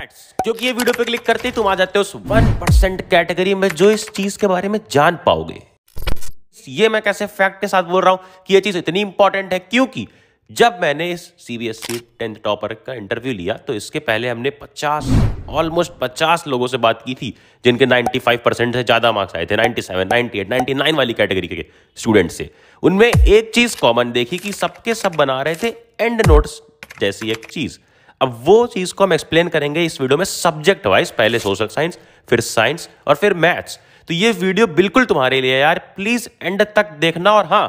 Maths, क्योंकि ये video पे क्लिक करते ही तुम आ जाते हो उस 1% कैटेगरी में जो इस चीज के बारे में जान पाओगे। ये मैं कैसे फैक्ट के साथ बोल रहा हूं कि ये चीज इतनी इंपॉर्टेंट है, क्योंकि जब मैंने इस सीबीएसई 10th टॉपर का इंटरव्यू लिया तो इसके पहले हमने ऑलमोस्ट 50 लोगों से बात की थी जिनके 95% से ज्यादा मार्क्स आए थे, 97, 98, 99 वाली कैटेगरी के स्टूडेंट से। उनमें एक चीज कॉमन देखी कि सबके सब बना रहे थे एंड नोट्स जैसी एक चीज। अब वो चीज को हम एक्सप्लेन करेंगे इस वीडियो में सब्जेक्ट वाइज, पहले सोशल साइंस, फिर साइंस और फिर मैथ्स। तो ये वीडियो बिल्कुल तुम्हारे लिए यार, प्लीज एंड तक देखना। और हाँ,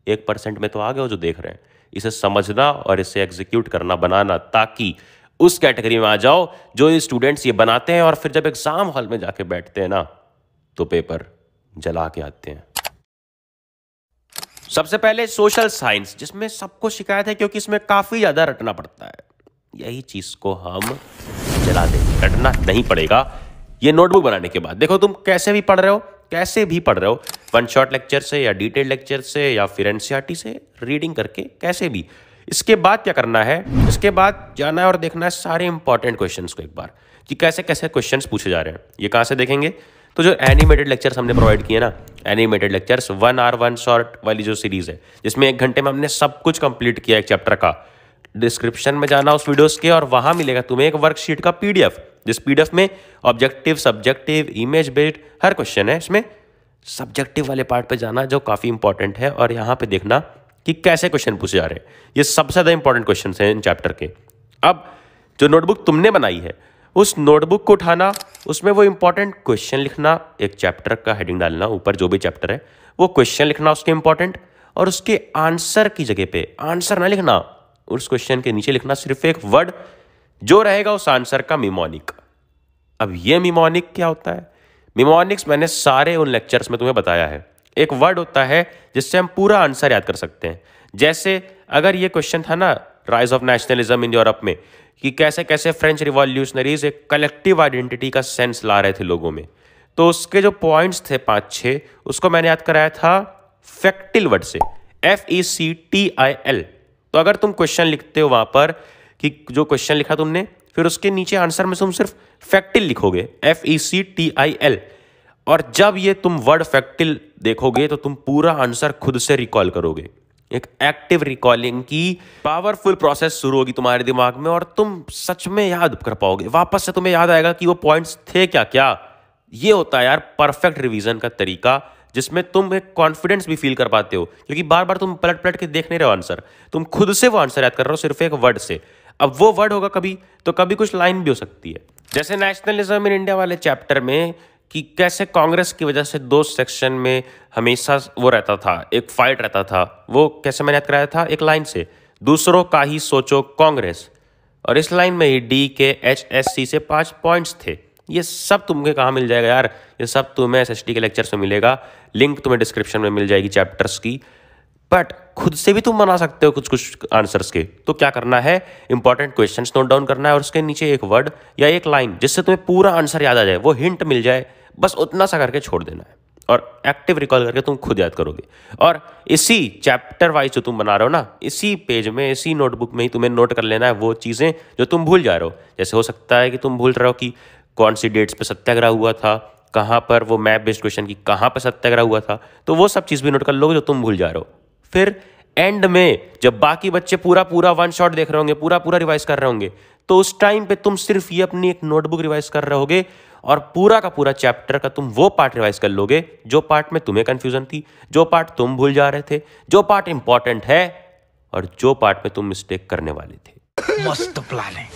1% में तो आ गए हो जो देख रहे हैं, इसे समझना और इसे एग्जीक्यूट करना, बनाना, ताकि उस कैटेगरी में आ जाओ जो ये स्टूडेंट्स ये बनाते हैं और फिर जब एग्जाम हॉल में जाके बैठते हैं ना तो पेपर जला के आते हैं। सबसे पहले सोशल साइंस, जिसमें सबको शिकायत है क्योंकि इसमें काफी ज्यादा रटना पड़ता है। यही चीज को हम जला देंगे, रटना नहीं पड़ेगा। ये नोटबुक बनाने के बाद देखो, तुम कैसे भी पढ़ रहे हो, कैसे भी पढ़ रहे हो, वन शॉट लेक्चर से या डिटेल लेक्चर से या फिर एनसीईआरटी से रीडिंग करके, कैसे भी। इसके बाद क्या करना है, इसके बाद जाना है और देखना है सारे इंपॉर्टेंट क्वेश्चंस को एक बार, कि कैसे कैसे क्वेश्चंस पूछे जा रहे हैं। ये कहाँ से देखेंगे, तो जो एनिमेटेड लेक्चर्स हमने प्रोवाइड किए ना, एनिमेटेड लेक्चर्स 1 hour 1 shot वाली जो सीरीज है, जिसमें 1 घंटे में हमने सब कुछ कंप्लीट किया एक चैप्टर का। डिस्क्रिप्शन में जाना उस वीडियोस के और वहां मिलेगा तुम्हें एक वर्कशीट का पीडीएफ, जिस पीडीएफ में ऑब्जेक्टिव, सब्जेक्टिव, इमेज बेस्ड हर क्वेश्चन है। इसमें सब्जेक्टिव वाले पार्ट पे जाना जो काफी इंपॉर्टेंट है, और यहाँ पे देखना कि कैसे क्वेश्चन पूछे जा रहे हैं। ये सबसे ज्यादा इंपॉर्टेंट क्वेश्चन हैं इन चैप्टर के। अब जो नोटबुक तुमने बनाई है, उस नोटबुक को उठाना, उसमें वो इंपॉर्टेंट क्वेश्चन लिखना, एक चैप्टर का हेडिंग डालना ऊपर, जो भी चैप्टर है वो क्वेश्चन लिखना उसके इंपॉर्टेंट, और उसके आंसर की जगह पे आंसर ना लिखना, उस क्वेश्चन के नीचे लिखना सिर्फ एक वर्ड जो रहेगा उस आंसर का मिमोनिक। अब ये मिमोनिक क्या होता है? मिमोनिक्स मैंने सारे उन लेक्चर्स में तुम्हें बताया है। एक वर्ड होता है जिससे हम पूरा आंसर याद कर सकते हैं। जैसे अगर ये क्वेश्चन था ना, rise of nationalism in Europe में, कि कैसे कैसे फ्रेंच रिवॉल्यूशनरीज एक कलेक्टिव आइडेंटिटी का सेंस ला रहे थे लोगों में, तो उसके जो पॉइंट्स थे 5-6, उसको मैंने याद कराया था फैक्टिल वर्ड से, FECTIL। तो अगर तुम क्वेश्चन लिखते हो वहां पर, कि जो क्वेश्चन लिखा तुमने, फिर उसके नीचे आंसर में तुम सिर्फ फैक्टिल लिखोगे, FECTIL। और जब ये तुम वर्ड फैक्टिल देखोगे तो तुम पूरा आंसर खुद से रिकॉल करोगे। एक एक्टिव रिकॉलिंग की पावरफुल प्रोसेस शुरू होगी तुम्हारे दिमाग में, और तुम सच में याद कर पाओगे। वापस से तुम्हें याद आएगा कि वो पॉइंट्स थे क्या क्या। ये होता है यार परफेक्ट रिवीजन का तरीका, जिसमें तुम एक कॉन्फिडेंस भी फील कर पाते हो, क्योंकि बार बार तुम पलट पलट के देख नहीं रहे हो आंसर, तुम खुद से वो आंसर याद कर रहे हो सिर्फ एक वर्ड से। अब वो वर्ड होगा कभी तो कभी कुछ लाइन भी हो सकती है, जैसे नेशनलिज्म इन इंडिया वाले चैप्टर में, कि कैसे कांग्रेस की वजह से 2 सेक्शन में हमेशा वो रहता था, एक फाइट रहता था। वो कैसे मैंने याद कराया था, एक लाइन से, दूसरों का ही सोचो कांग्रेस। और इस लाइन में ही DKHSC से 5 पॉइंट्स थे। ये सब तुम्हें कहाँ मिल जाएगा यार, ये सब तुम्हें SST के लेक्चर्स में मिलेगा, लिंक तुम्हें डिस्क्रिप्शन में मिल जाएगी चैप्टर्स की। बट खुद से भी तुम बना सकते हो कुछ कुछ आंसर्स के। तो क्या करना है, इंपॉर्टेंट क्वेश्चंस नोट डाउन करना है, और उसके नीचे एक वर्ड या एक लाइन जिससे तुम्हें पूरा आंसर याद आ जाए, वो हिंट मिल जाए, बस उतना सा करके छोड़ देना है, और एक्टिव रिकॉल करके तुम खुद याद करोगे। और इसी चैप्टर वाइज जो तुम बना रहे हो ना, इसी पेज में, इसी नोटबुक में ही तुम्हें नोट कर लेना है वो चीज़ें जो तुम भूल जा रहे हो। जैसे हो सकता है कि तुम भूल रहे हो कि कौन सी डेट्स पे सत्याग्रह हुआ था, कहाँ पर वो मैप बेस्ड क्वेश्चन की कहाँ पर सत्याग्रह हुआ था, तो वो सब चीज़ भी नोट कर लोगे जो तुम भूल जा रहे हो। फिर एंड में जब बाकी बच्चे पूरा पूरा 1 shot देख रहे होंगे, पूरा पूरा रिवाइज कर रहे होंगे, तो उस टाइम पे तुम सिर्फ ये अपनी एक नोटबुक रिवाइज कर रहे होगे, और पूरा का पूरा चैप्टर का तुम वो पार्ट रिवाइज कर लोगे जो पार्ट में तुम्हें कंफ्यूजन थी, जो पार्ट तुम भूल जा रहे थे, जो पार्ट इंपॉर्टेंट है, और जो पार्ट में तुम मिस्टेक करने वाले थे। मस्त प्लान है।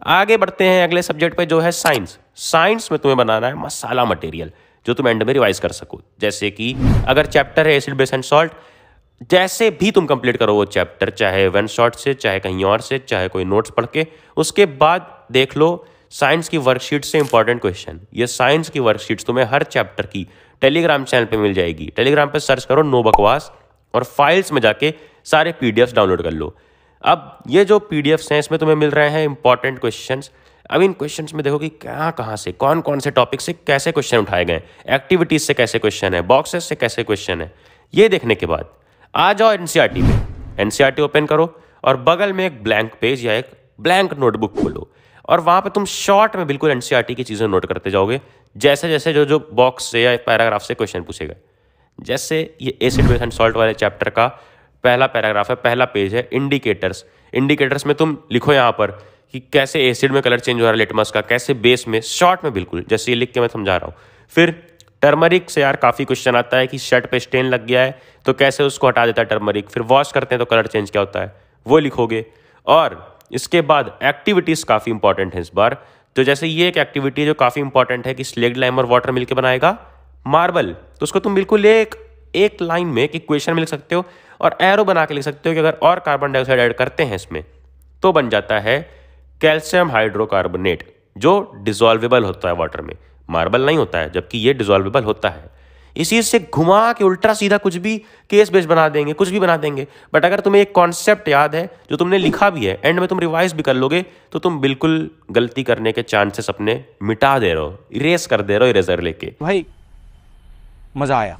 आगे बढ़ते हैं अगले सब्जेक्ट पे, जो है साइंस। साइंस में तुम्हें बनाना है मसाला मटेरियल जो तुम एंड में रिवाइज कर सको। जैसे कि अगर चैप्टर है एसिड बेस एंड सॉल्ट, जैसे भी तुम कंप्लीट करो वो चैप्टर, चाहे 1 shot से, चाहे कहीं और से, चाहे कोई नोट्स पढ़ के, उसके बाद देख लो साइंस की वर्कशीट से इंपॉर्टेंट क्वेश्चन। ये साइंस की वर्कशीट्स तुम्हें हर चैप्टर की टेलीग्राम चैनल पे मिल जाएगी। टेलीग्राम पे सर्च करो नो बकवास, और फाइल्स में जाके सारे PDFs डाउनलोड कर लो। अब ये जो PDFs हैं, इसमें तुम्हें मिल रहे हैं इंपॉर्टेंट क्वेश्चंस। अब इन क्वेश्चंस में देखो कि कहाँ से, कौन कौन से टॉपिक से कैसे क्वेश्चन उठाए गए, एक्टिविटीज से कैसे क्वेश्चन है, बॉक्सेस से कैसे क्वेश्चन है। ये देखने के बाद आ जाओ एनसीईआरटी पे। एनसीईआरटी ओपन करो और बगल में एक ब्लैंक पेज या एक ब्लैंक नोटबुक खोलो, और वहाँ पे तुम शॉर्ट में बिल्कुल एनसीईआरटी की चीज़ें नोट करते जाओगे, जैसे जैसे जो जो बॉक्स से या पैराग्राफ से क्वेश्चन पूछेगा। जैसे ये एसिड बेस एंड सॉल्ट वाले चैप्टर का पहला पैराग्राफ है, पहला पेज है, इंडिकेटर्स। इंडिकेटर्स में तुम लिखो यहाँ पर कि कैसे एसिड में कलर चेंज हो रहा है लिटमस का, कैसे बेस में, शॉर्ट में बिल्कुल जैसे ये लिख के मैं समझा रहा हूँ। फिर टर्मरिक से यार काफ़ी क्वेश्चन आता है कि शर्ट पे स्टेन लग गया है तो कैसे उसको हटा देता है टर्मरिक। फिर वॉश करते हैं तो कलर चेंज क्या होता है वो लिखोगे। और इसके बाद एक्टिविटीज़ काफ़ी इंपॉर्टेंट है इस बार। तो जैसे ये एक एक्टिविटी जो काफ़ी इंपॉर्टेंट है कि स्लेग लाइम और वाटर मिलकर बनाएगा मार्बल, तो उसको तुम बिल्कुल एक लाइन में एक इक्वेशन में लिख सकते हो और एरो बना के लिख सकते हो कि अगर और कार्बन डाइऑक्साइड ऐड करते हैं इसमें तो बन जाता है कैल्शियम हाइड्रोकार्बोनेट, जो डिसॉल्वेबल होता है वाटर में, मार्बल नहीं होता है, जबकि ये डिसॉल्वेबल होता है। इसी से घुमा के उल्टा सीधा कुछ भी केस बेस बना देंगे, कुछ भी बना देंगे। बट अगर तुम्हें एक कॉन्सेप्ट याद है जो तुमने लिखा भी है, एंड में तुम रिवाइज भी कर लोगे, तो तुम बिल्कुल गलती करने के चांसेस अपने मिटा दे रहे हो, इरेज कर दे रहे हो इरेजर लेके। भाई मजा आया।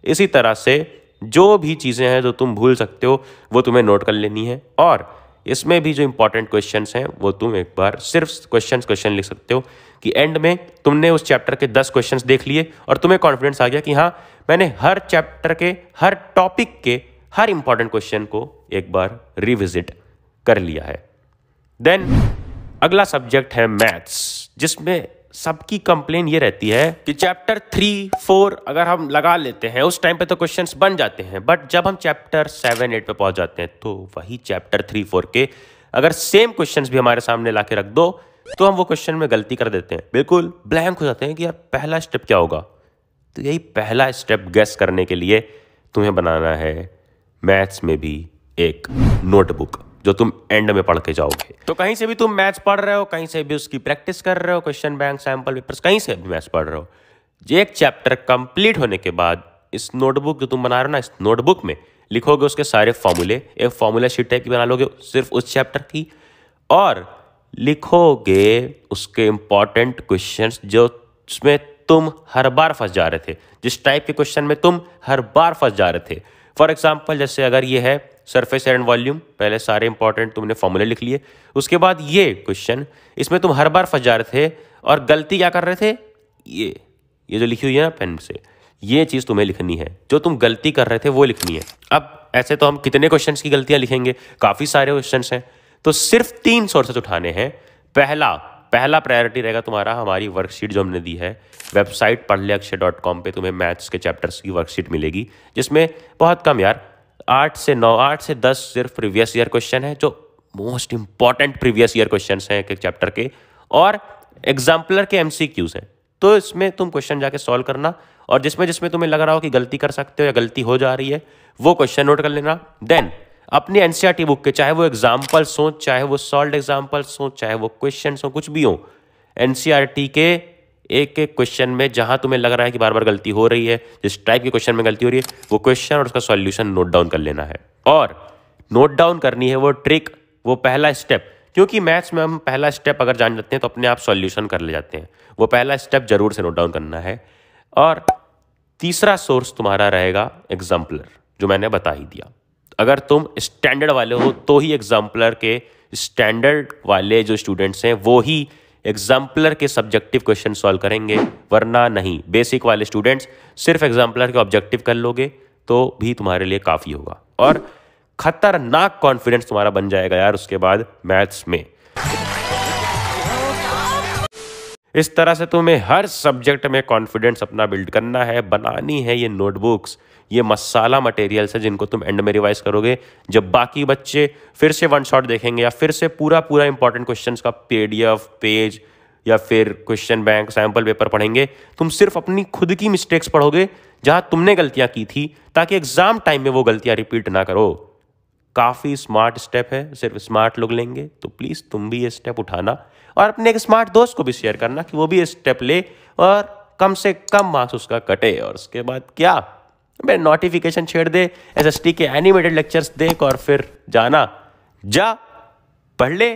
इसी तरह से जो भी चीज़ें हैं जो तुम भूल सकते हो वो तुम्हें नोट कर लेनी है। और इसमें भी जो इंपॉर्टेंट क्वेश्चंस हैं वो तुम एक बार सिर्फ क्वेश्चन लिख सकते हो कि एंड में तुमने उस चैप्टर के 10 क्वेश्चंस देख लिए और तुम्हें कॉन्फिडेंस आ गया कि हाँ मैंने हर चैप्टर के हर टॉपिक के हर इंपॉर्टेंट क्वेश्चन को एक बार रिविजिट कर लिया है। देन अगला सब्जेक्ट है मैथ्स, जिसमें सबकी कंप्लेन ये रहती है कि चैप्टर 3, 4 अगर हम लगा लेते हैं उस टाइम पे तो क्वेश्चंस बन जाते हैं, बट जब हम चैप्टर 7, 8 पे पहुंच जाते हैं तो वही चैप्टर 3, 4 के अगर सेम क्वेश्चंस भी हमारे सामने ला के रख दो तो हम वो क्वेश्चन में गलती कर देते हैं, बिल्कुल ब्लैंक हो जाते हैं कि यार पहला स्टेप क्या होगा। तो यही पहला स्टेप गेस करने के लिए तुम्हें बनाना है मैथ्स में भी एक नोटबुक जो तुम एंड में पढ़ के जाओगे। तो कहीं से भी तुम मैथ्स पढ़ रहे हो, कहीं से भी उसकी प्रैक्टिस कर रहे हो, क्वेश्चन बैंक, सैंपल पेपर्स, कहीं से भी मैथ्स पढ़ रहे हो, एक चैप्टर कंप्लीट होने के बाद इस नोटबुक जो तुम बना रहे हो ना, इस नोटबुक में लिखोगे उसके सारे फॉर्मूले, एक फॉर्मूला शीट टाइप की बना लोगे सिर्फ उस चैप्टर की, और लिखोगे उसके इंपॉर्टेंट क्वेश्चंस जो उसमें तुम हर बार फंस जा रहे थे, जिस टाइप के क्वेश्चन में तुम हर बार फंस जा रहे थे। फॉर एग्जाम्पल जैसे अगर ये है सरफेस एंड वॉल्यूम, पहले सारे इंपॉर्टेंट तुमने फॉर्मूले लिख लिए, उसके बाद ये क्वेश्चन इसमें तुम हर बार फंस जा रहे थे और गलती क्या कर रहे थे, ये जो लिखी हुई है ना पेन से, ये चीज़ तुम्हें लिखनी है, जो तुम गलती कर रहे थे वो लिखनी है। अब ऐसे तो हम कितने क्वेश्चंस की गलतियां लिखेंगे, काफ़ी सारे क्वेश्चंस हैं, तो सिर्फ 3 सोर्सेज उठाने हैं। पहला प्रायोरिटी रहेगा तुम्हारा हमारी वर्कशीट जो हमने दी है वेबसाइट padleakshay.com पे, तुम्हें मैथ्स के चैप्टर्स की वर्कशीट मिलेगी जिसमें बहुत कम यार 8 से 9, 8 से 10 सिर्फ प्रीवियस ईयर क्वेश्चन है, जो most important previous year questions हैं एक चैप्टर के, और एग्जाम्पलर के MCQs हैं। तो इसमें तुम क्वेश्चन जाके सॉल्व करना, और जिसमें तुम्हें लग रहा हो कि गलती कर सकते हो या गलती हो जा रही है वो क्वेश्चन नोट कर लेना। देन अपनी एनसीईआरटी बुक के, चाहे वो एग्जाम्पल्स हो, चाहे वो सॉल्व एग्जाम्पल्स हो, चाहे वो क्वेश्चन हो, कुछ भी हो, एनसीईआरटी के एक एक क्वेश्चन में जहां तुम्हें लग रहा है कि बार बार गलती हो रही है, जिस टाइप के क्वेश्चन में गलती हो रही है, वो क्वेश्चन और उसका सॉल्यूशन नोट डाउन कर लेना है। और नोट डाउन करनी है वो ट्रिक, वो पहला स्टेप, क्योंकि मैथ्स में हम पहला स्टेप अगर जान जाते हैं तो अपने आप सॉल्यूशन कर ले जाते हैं। वो पहला स्टेप जरूर से नोट डाउन करना है। और तीसरा सोर्स तुम्हारा रहेगा एग्जाम्पलर, जो मैंने बता ही दिया। अगर तुम स्टैंडर्ड वाले हो तो ही एग्जाम्पलर के, स्टैंडर्ड वाले जो स्टूडेंट्स हैं वो ही एग्जाम्पलर के सब्जेक्टिव क्वेश्चन सॉल्व करेंगे, वरना नहीं। बेसिक वाले स्टूडेंट्स सिर्फ एग्जाम्पलर के ऑब्जेक्टिव कर लोगे तो भी तुम्हारे लिए काफ़ी होगा, और खतरनाक कॉन्फिडेंस तुम्हारा बन जाएगा यार उसके बाद मैथ्स में। इस तरह से तुम्हें हर सब्जेक्ट में कॉन्फिडेंस अपना बिल्ड करना है। बनानी है ये नोटबुक्स, ये मसाला मटेरियल्स है जिनको तुम एंड में रिवाइज करोगे। जब बाकी बच्चे फिर से वन शॉट देखेंगे या फिर से पूरा इंपॉर्टेंट क्वेश्चंस का PDF पेज या फिर क्वेश्चन बैंक, सैंपल पेपर पढ़ेंगे, तुम सिर्फ अपनी खुद की मिस्टेक्स पढ़ोगे जहां तुमने गलतियां की थी, ताकि एग्जाम टाइम में वो गलतियां रिपीट ना करो। काफ़ी स्मार्ट स्टेप है, सिर्फ स्मार्ट लोग लेंगे, तो प्लीज़ तुम भी ये स्टेप उठाना और अपने एक स्मार्ट दोस्त को भी शेयर करना कि वो भी ये स्टेप ले और कम से कम मार्क्स उसका कटे। और उसके बाद क्या, मैं नोटिफिकेशन छेड़ दे, SST के एनिमेटेड लेक्चर्स देख और फिर जाना, जा पढ़ ले।